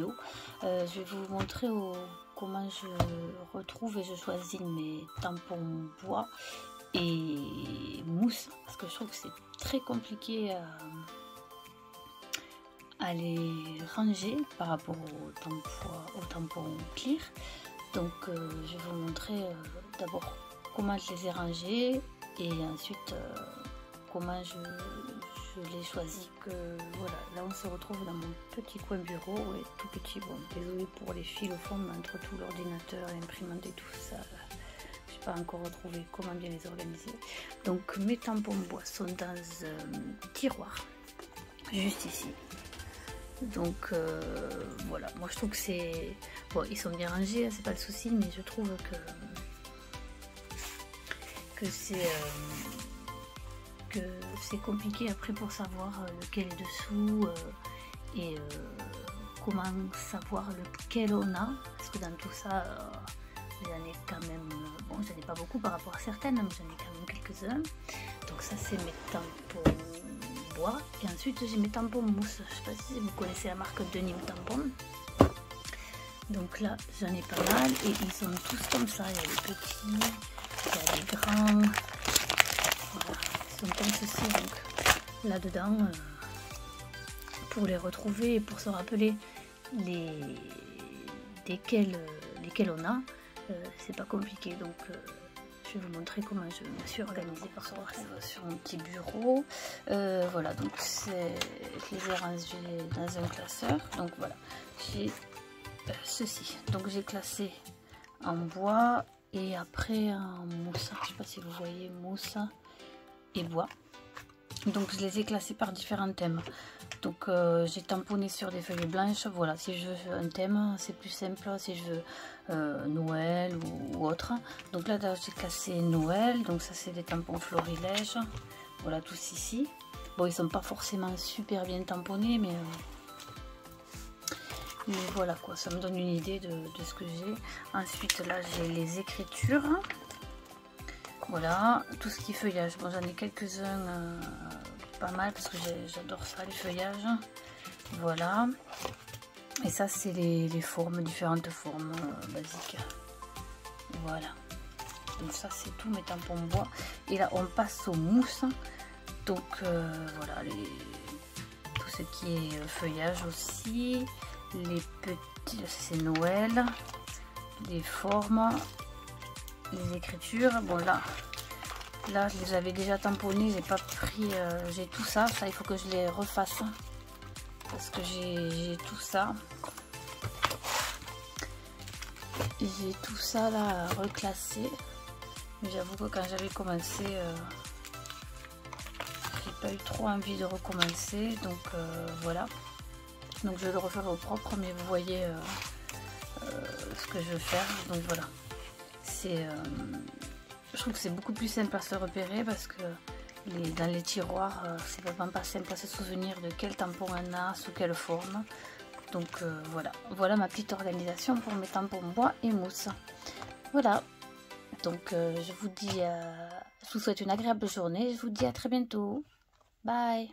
vidéo. Je vais vous montrer comment je retrouve et je choisis mes tampons bois et mousse, parce que je trouve que c'est très compliqué à les ranger par rapport aux tampons clear. Donc je vais vous montrer d'abord comment je les ai rangés et ensuite comment je les choisis. Voilà, là on se retrouve dans mon petit coin bureau, et tout petit. Bon, désolé pour les fils au fond, mais entre tout l'ordinateur, l'imprimante et tout ça, je n'ai pas encore retrouvé comment bien les organiser. Donc mes tampons bois sont dans un tiroir juste ici. Donc voilà, moi je trouve que c'est bon, ils sont bien rangés, c'est pas le souci, mais je trouve que c'est compliqué après pour savoir lequel est dessous et comment savoir lequel on a, parce que dans tout ça j'en ai quand même, bon j'en ai pas beaucoup par rapport à certaines, mais j'en ai quand même quelques-uns. Donc ça c'est mes tampons bois, et ensuite j'ai mes tampons mousse. Je sais pas si vous connaissez la marque Denim Tampon. Donc là j'en ai pas mal et ils sont tous comme ça, il y a les petits, il y a les grands, voilà, ils sont comme ceci. Donc là dedans pour les retrouver et pour se rappeler lesquels on a, c'est pas compliqué. Donc je vais vous montrer comment je me suis organisée par rapport sur mon petit bureau. Voilà, donc je les ai rangés dans un classeur. Donc voilà, j'ai ceci. Donc j'ai classé en bois et après en mousse. Je sais pas si vous voyez, mousse et bois. Donc je les ai classés par différents thèmes. Donc j'ai tamponné sur des feuilles blanches. Voilà, si je veux un thème, c'est plus simple. Si je veux Noël ou autre. Donc là j'ai classé Noël. Donc ça c'est des tampons florilèges. Voilà, tous ici. Bon, ils sont pas forcément super bien tamponnés, mais voilà quoi, ça me donne une idée de ce que j'ai. Ensuite là j'ai les écritures. Voilà, tout ce qui est feuillage. Bon, j'en ai quelques-uns pas mal parce que j'adore ça, les feuillages. Voilà. Et ça c'est les formes, différentes formes basiques. Voilà. Donc ça c'est tous mes tampons bois. Et là on passe aux mousses. Donc voilà, tout ce qui est feuillage aussi. Les petits, c'est Noël. Les formes. Les écritures. Bon là je les avais déjà tamponnés, j'ai pas pris, j'ai tout ça, il faut que je les refasse parce que j'ai tout ça. J'ai tout ça là reclassé, mais j'avoue que quand j'avais commencé, j'ai pas eu trop envie de recommencer, donc voilà. Donc je vais le refaire au propre, mais vous voyez ce que je veux faire. Donc voilà, je trouve que c'est beaucoup plus simple à se repérer parce que dans les tiroirs, c'est vraiment pas simple à se souvenir de quel tampon on a, sous quelle forme. Donc voilà ma petite organisation pour mes tampons bois et mousse. Voilà, donc je vous souhaite une agréable journée, je vous dis à très bientôt. Bye.